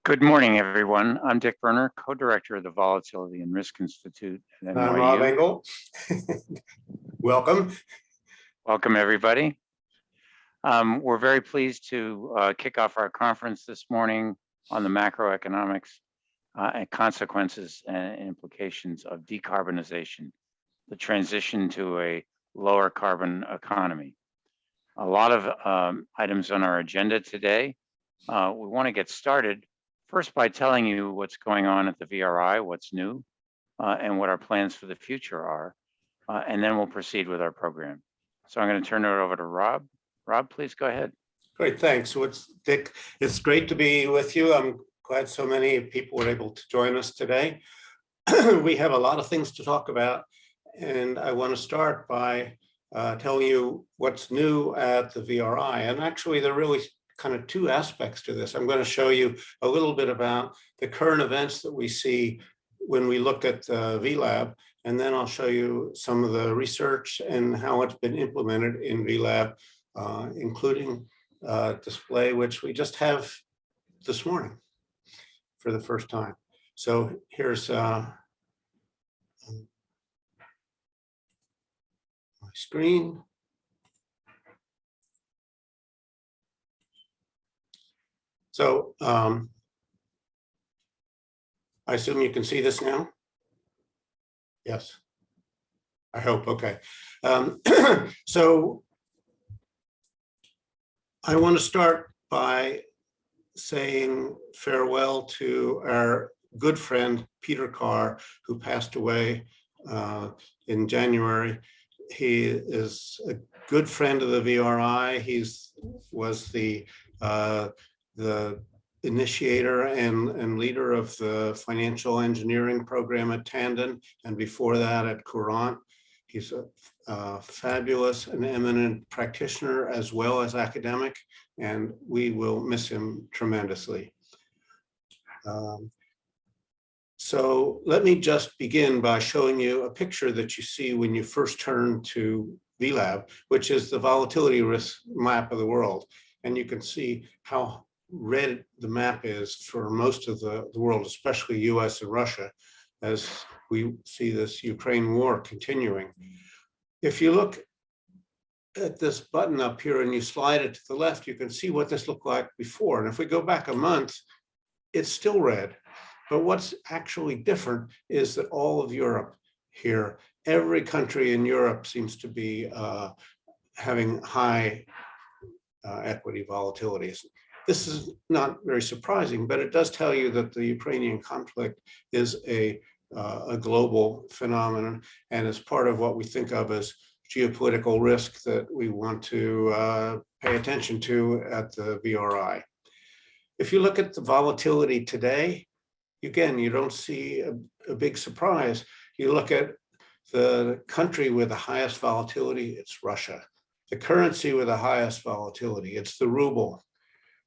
Good morning, everyone. I'm Dick Berner, co-director of the Volatility and Risk Institute at NYU. I'm Rob Engle. Welcome. Welcome, everybody. We're very pleased to kick off our conference this morning on the macroeconomics and consequences and implications of decarbonization, the transition to a lower carbon economy. A lot of items on our agenda today. We want to get started first by telling you what's going on at the VRI, what's new, and what our plans for the future are, and then we'll proceed with our program. So I'm going to turn it over to Rob. Rob, please go ahead. Great, thanks. So Dick, it's great to be with you. I'm glad so many people were able to join us today. We have a lot of things to talk about, and I want to start by telling you what's new at the VRI. And actually, there are really kind of two aspects to this. I'm going to show you a little bit about the current events that we see when we look at VLab, and then I'll show you some of the research and how it's been implemented in VLab, including display, which we just have this morning for the first time. So here's my screen. So I assume you can see this now? Yes, I hope, okay. So I want to start by saying farewell to our good friend, Peter Carr, who passed away in January. He is a good friend of the VRI. He was the initiator and leader of the financial engineering program at Tandon, and before that at Courant. He's a fabulous and eminent practitioner as well as academic, and we will miss him tremendously. So let me just begin by showing you a picture that you see when you first turn to VLab, which is the volatility risk map of the world. And you can see how red the map is for most of the world, especially US and Russia, as we see this Ukraine war continuing. If you look at this button up here and you slide it to the left, you can see what this looked like before. And if we go back a month, it's still red. But what's actually different is that all of Europe here, every country in Europe seems to be having high equity volatilities. This is not very surprising, but it does tell you that the Ukrainian conflict is a global phenomenon and is part of what we think of as geopolitical risk that we want to pay attention to at the VRI. If you look at the volatility today, again, you don't see a big surprise. You look at the country with the highest volatility, it's Russia. The currency with the highest volatility, it's the ruble.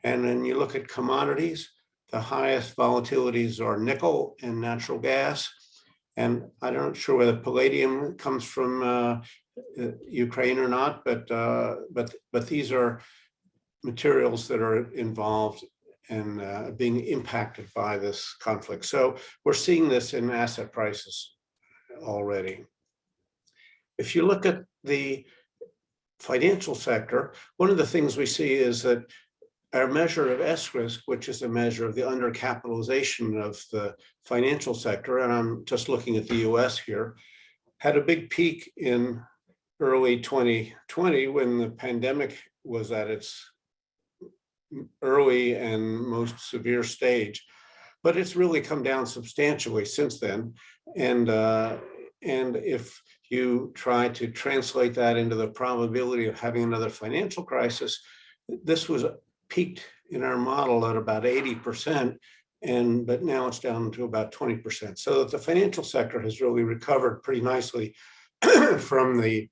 And then you look at commodities, the highest volatilities are nickel and natural gas. And I'm not sure whether palladium comes from Ukraine or not, but these are materials that are involved in being impacted by this conflict. So we're seeing this in asset prices already. If you look at the financial sector, one of the things we see is that our measure of S risk, which is a measure of the undercapitalization of the financial sector, and I'm just looking at the US here, had a big peak in early 2020 when the pandemic was at its early and most severe stage. But it's really come down substantially since then. And if you try to translate that into the probability of having another financial crisis, this was peaked in our model at about 80%, but now it's down to about 20%. So that the financial sector has really recovered pretty nicely from the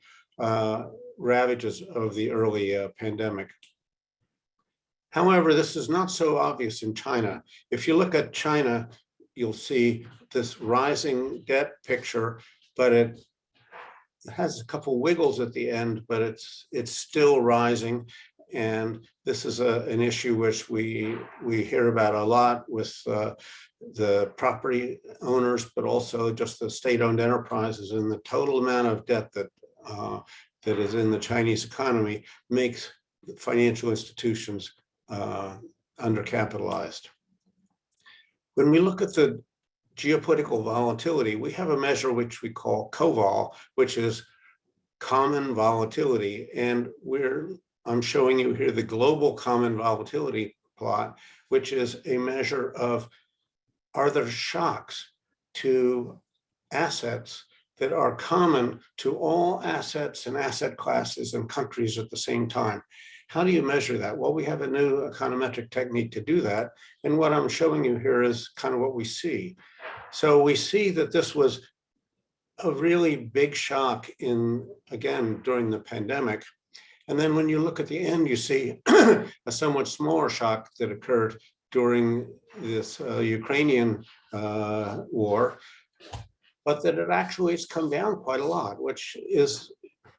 ravages of the early pandemic. However, this is not so obvious in China. If you look at China, you'll see this rising debt picture, but it has a couple wiggles at the end, but it's still rising. And this is an issue which we hear about a lot with the property owners, but also just the state-owned enterprises, and the total amount of debt that that is in the Chinese economy makes financial institutions undercapitalized. When we look at the geopolitical volatility, we have a measure which we call COVOL, which is common volatility. And I'm showing you here the global common volatility plot, which is a measure of, are there shocks to assets that are common to all assets and asset classes and countries at the same time? How do you measure that? Well, we have a new econometric technique to do that. And what I'm showing you here is kind of what we see. So we see that this was a really big shock again, during the pandemic. And then when you look at the end, you see a somewhat smaller shock that occurred during this Ukrainian war, but that it actually has come down quite a lot, which is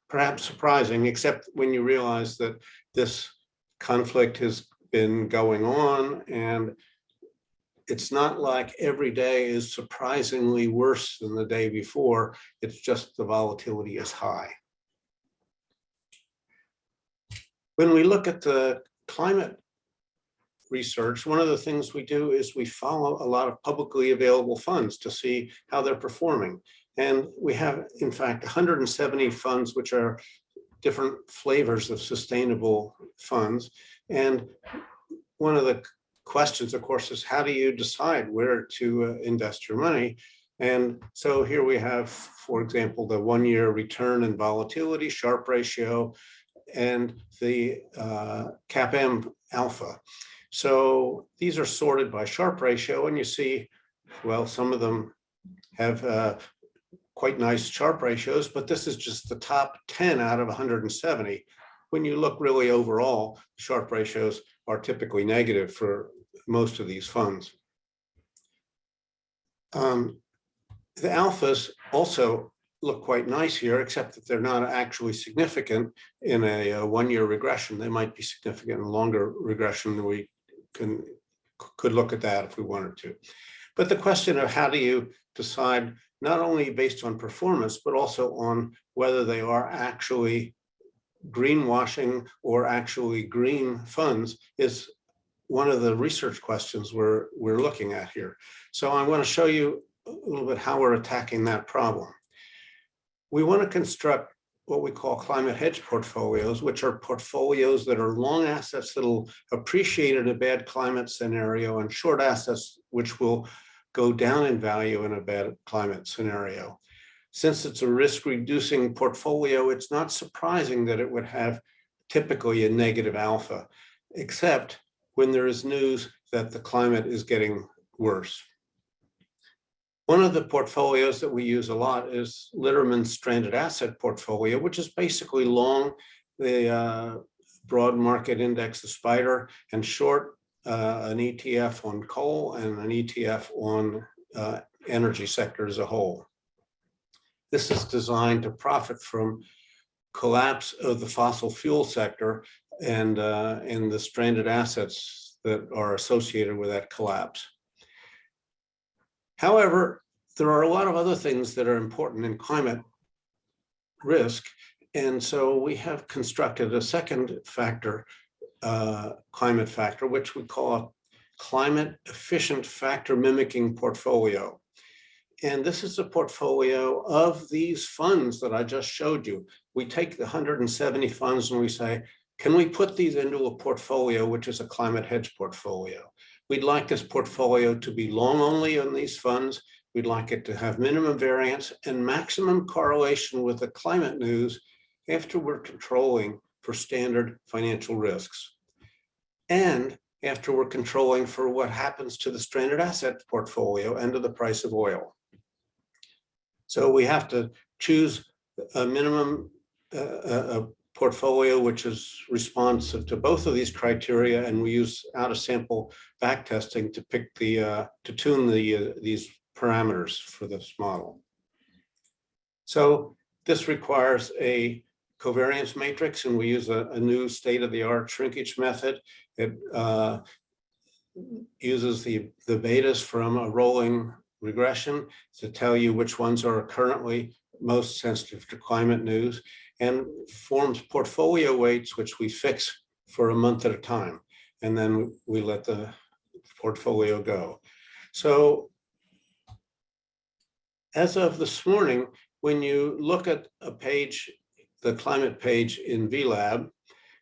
perhaps surprising, except when you realize that this conflict has been going on, and it's not like every day is surprisingly worse than the day before. It's just the volatility is high. When we look at the climate research, one of the things we do is we follow a lot of publicly available funds to see how they're performing. And we have, in fact, 170 funds, which are different flavors of sustainable funds. And one of the questions, of course, is how do you decide where to invest your money? And so here we have, for example, the 1-year return and volatility, Sharpe ratio, and the CAPM alpha. So these are sorted by Sharpe ratio, and you see, well, some of them have quite nice Sharpe ratios, but this is just the top 10 out of 170. When you look really overall, Sharpe ratios are typically negative for most of these funds. The alphas also look quite nice here, except that they're not actually significant in a 1-year regression. They might be significant in a longer regression. We could look at that if we wanted to. But the question of how do you decide, not only based on performance, but also on whether they are actually greenwashing or actually green funds, is one of the research questions we're looking at here. So I want to show you a little bit how we're attacking that problem. We want to construct what we call climate hedge portfolios, which are portfolios that are long assets that will appreciate in a bad climate scenario, and short assets which will go down in value in a bad climate scenario. Since it's a risk-reducing portfolio, it's not surprising that it would have typically a negative alpha, except when there is news that the climate is getting worse. One of the portfolios that we use a lot is Litterman's stranded asset portfolio, which is basically long the broad market index, the SPDR, and short an ETF on coal and an ETF on energy sector as a whole. This is designed to profit from collapse of the fossil fuel sector and the stranded assets that are associated with that collapse. However, there are a lot of other things that are important in climate risk. And so we have constructed a second factor, climate factor, which we call a climate efficient factor mimicking portfolio. And this is a portfolio of these funds that I just showed you. We take the 170 funds and we say, can we put these into a portfolio, which is a climate hedge portfolio? We'd like this portfolio to be long only on these funds. We'd like it to have minimum variance and maximum correlation with the climate news after we're controlling for standard financial risks, and after we're controlling for what happens to the stranded asset portfolio and to the price of oil. So we have to choose a minimum portfolio which is responsive to both of these criteria, and we use out of sample backtesting to pick to tune these parameters for this model. So this requires a covariance matrix, and we use a new state-of-the-art shrinkage method. It uses the betas from a rolling regression to tell you which ones are currently most sensitive to climate news, and forms portfolio weights, which we fix for a month at a time. And then we let the portfolio go. So as of this morning, when you look at a page, the climate page in VLab,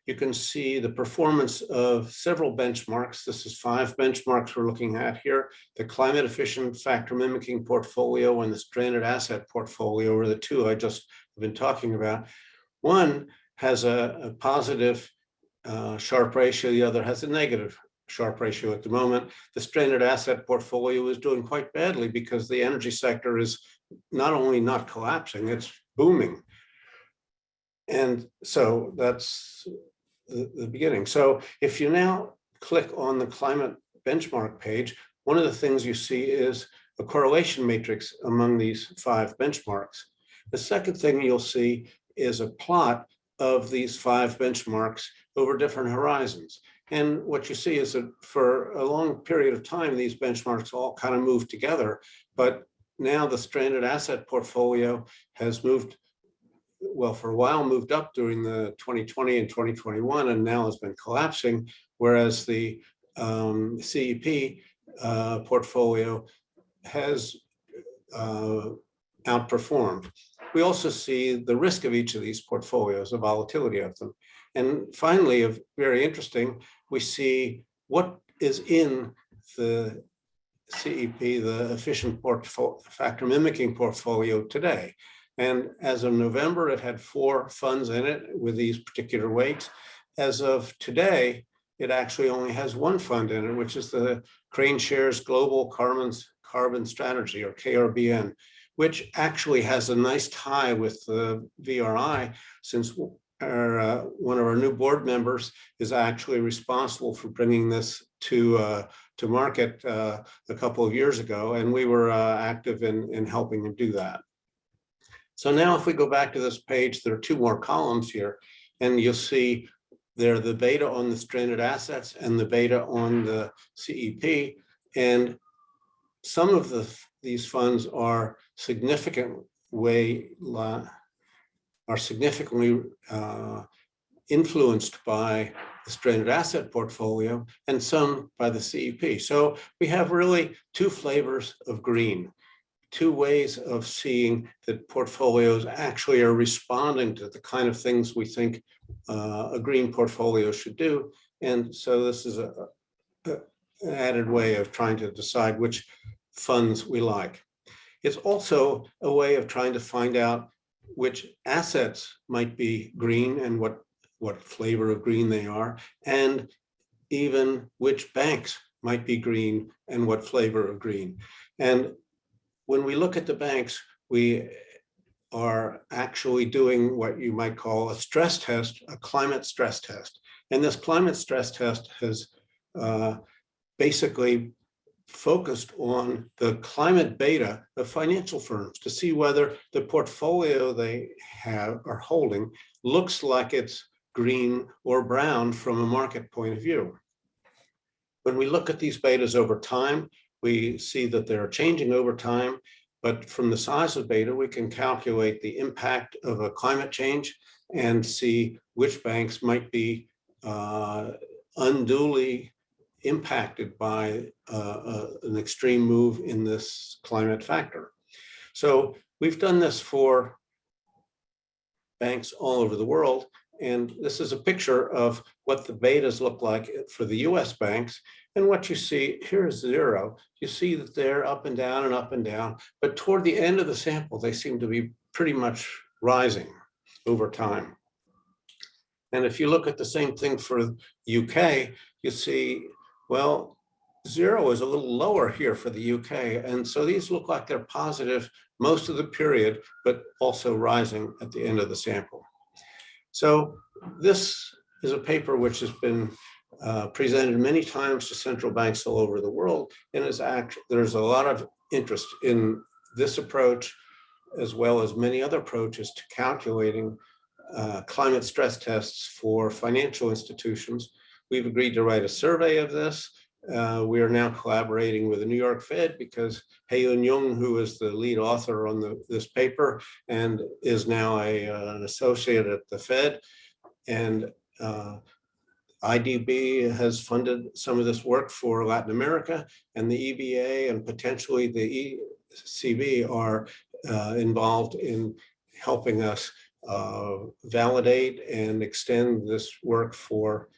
you can see the performance of several benchmarks. This is 5 benchmarks we're looking at here. The climate efficient factor mimicking portfolio and the stranded asset portfolio are the 2 I just have been talking about. One has a positive Sharpe ratio, the other has a negative Sharpe ratio at the moment. The stranded asset portfolio is doing quite badly because the energy sector is not only not collapsing, it's booming. And so that's the beginning. So if you now click on the climate benchmark page, one of the things you see is a correlation matrix among these 5 benchmarks. The second thing you'll see is a plot of these 5 benchmarks over different horizons. And what you see is that for a long period of time, these benchmarks all kind of move together, but now the stranded asset portfolio has moved, well, for a while moved up during the 2020 and 2021, and now has been collapsing, whereas the CEP portfolio has outperformed. We also see the risk of each of these portfolios, the volatility of them. And finally, very interesting, we see what is in the CEP, the efficient factor mimicking portfolio today. And as of November, it had 4 funds in it with these particular weights. As of today, it actually only has 1 fund in it, which is the Crane Shares Global Carbon Strategy, or KRBN, which actually has a nice tie with the VRI, since one of our new board members is actually responsible for bringing this to market a couple of years ago, and we were active in helping him do that. So now if we go back to this page, there are 2 more columns here, and you'll see there the beta on the stranded assets and the beta on the CEP, and some of these funds are significantly influenced by the stranded asset portfolio and some by the CEP. So we have really 2 flavors of green, 2 ways of seeing that portfolios actually are responding to the kind of things we think a green portfolio should do. And so this is an added way of trying to decide which funds we like. It's also a way of trying to find out which assets might be green and what flavor of green they are, and even which banks might be green and what flavor of green. And when we look at the banks, we are actually doing what you might call a stress test, a climate stress test. And this climate stress test has basically focused on the climate beta of financial firms to see whether the portfolio they are holding looks like it's green or brown from a market point of view. When we look at these betas over time, we see that they're changing over time, but from the size of beta, we can calculate the impact of a climate change and see which banks might be unduly impacted by an extreme move in this climate factor. So we've done this for banks all over the world. And this is a picture of what the betas look like for the US banks. And what you see here is 0. You see that they're up and down and up and down, but toward the end of the sample, they seem to be pretty much rising over time. And if you look at the same thing for UK, you see, well, 0 is a little lower here for the UK. And so these look like they're positive most of the period, but also rising at the end of the sample. So this is a paper which has been presented many times to central banks all over the world, and there's a lot of interest in this approach, as well as many other approaches to calculating climate stress tests for financial institutions. We've agreed to write a survey of this. We are now collaborating with the New York Fed because Hae-Yoon Jung, who is the lead author on this paper and is now an associate at the Fed, and IDB has funded some of this work for Latin America, and the EBA and potentially the ECB are involved in helping us validate and extend this work for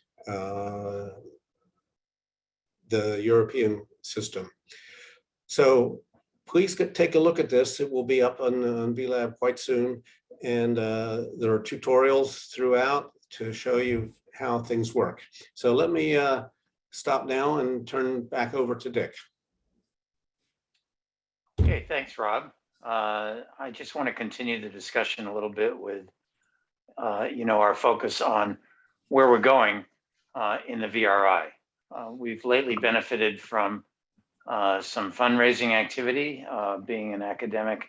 the European system. So please take a look at this. It will be up on VLab quite soon. And there are tutorials throughout to show you how things work. So let me stop now and turn back over to Dick. Okay, thanks, Rob. I just want to continue the discussion a little bit with, our focus on where we're going in the VRI. We've lately benefited from some fundraising activity. Being an academic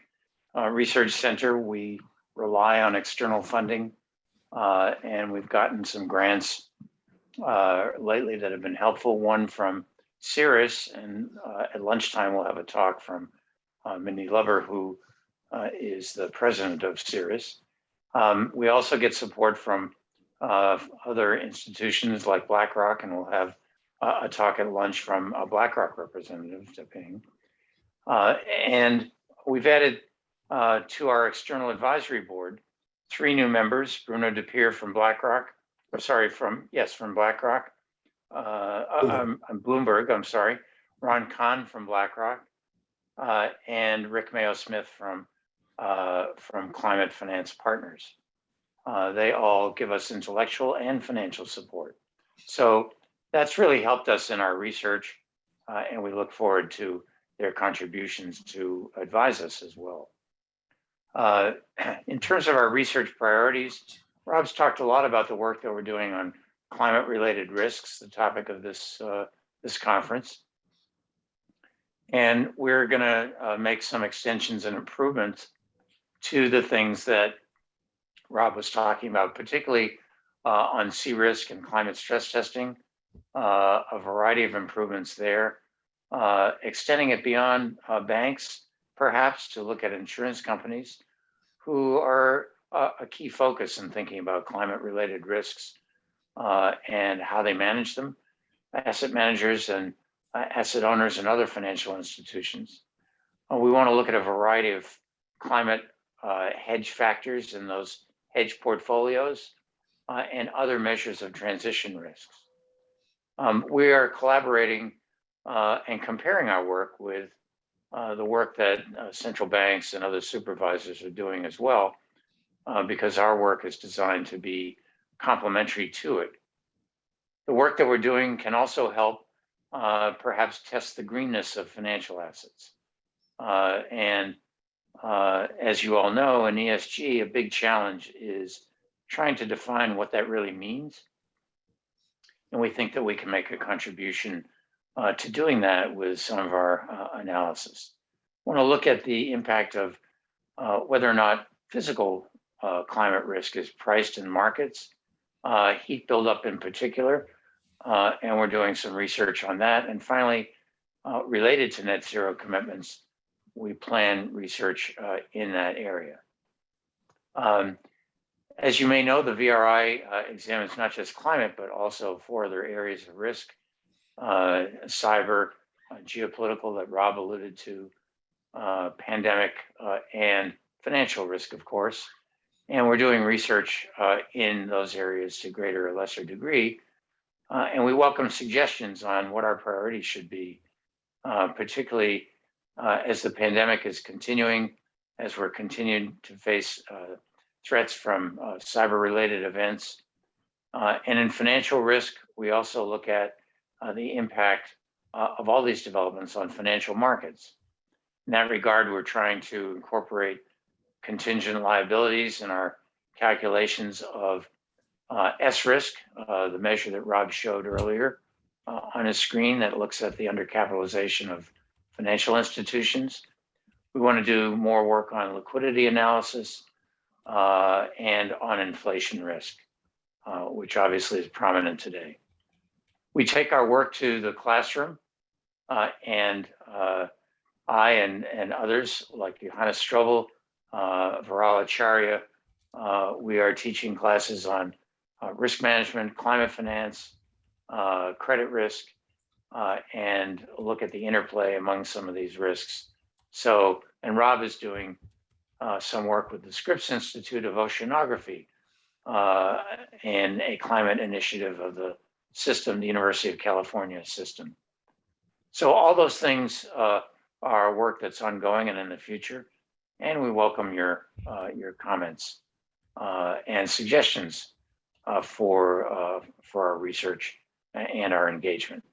research center, we rely on external funding, and we've gotten some grants lately that have been helpful. One from Cirrus, and at lunchtime we'll have a talk from Mindy Lover, who is the president of Cirrus. We also get support from other institutions like BlackRock, and we'll have a talk at lunch from a BlackRock representative, Ping. And we've added to our external advisory board 3 new members: Bruno DePere from BlackRock, from BlackRock, Bloomberg, I'm sorry, Ron Kahn from BlackRock, and Rick Mayo-Smith from Climate Finance Partners. They all give us intellectual and financial support. So that's really helped us in our research, and we look forward to their contributions to advise us as well. In terms of our research priorities, Rob's talked a lot about the work that we're doing on climate-related risks, the topic of this conference. And we're going to make some extensions and improvements to the things that Rob was talking about, particularly on sea risk and climate stress testing, a variety of improvements there, extending it beyond banks, perhaps to look at insurance companies who are a key focus in thinking about climate-related risks and how they manage them, asset managers and asset owners and other financial institutions. We want to look at a variety of climate hedge factors in those hedge portfolios and other measures of transition risks. We are collaborating and comparing our work with the work that central banks and other supervisors are doing as well, because our work is designed to be complementary to it. The work that we're doing can also help perhaps test the greenness of financial assets. And as you all know, in ESG, a big challenge is trying to define what that really means. And we think that we can make a contribution to doing that with some of our analysis. I want to look at the impact of whether or not physical climate risk is priced in markets, heat buildup in particular, and we're doing some research on that. And finally, related to net zero commitments, we plan research in that area. As you may know, the VRI examines not just climate, but also 4 other areas of risk: cyber, geopolitical that Rob alluded to, pandemic, and financial risk, of course. And we're doing research in those areas to greater or lesser degree. And we welcome suggestions on what our priorities should be, particularly as the pandemic is continuing, as we're continuing to face threats from cyber-related events. And in financial risk, we also look at the impact of all these developments on financial markets. In that regard, we're trying to incorporate contingent liabilities in our calculations of S-risk, the measure that Rob showed earlier on his screen that looks at the undercapitalization of financial institutions. We want to do more work on liquidity analysis. and on inflation risk, which obviously is prominent today. We take our work to the classroom, and I and others like Johannes Strobel, Viral Acharya, we are teaching classes on risk management, climate finance, credit risk, and look at the interplay among some of these risks. So, and Rob is doing some work with the Scripps Institute of Oceanography and a climate initiative of the system, the University of California system. So all those things are work that's ongoing and in the future, and we welcome your comments and suggestions for our research and our engagement.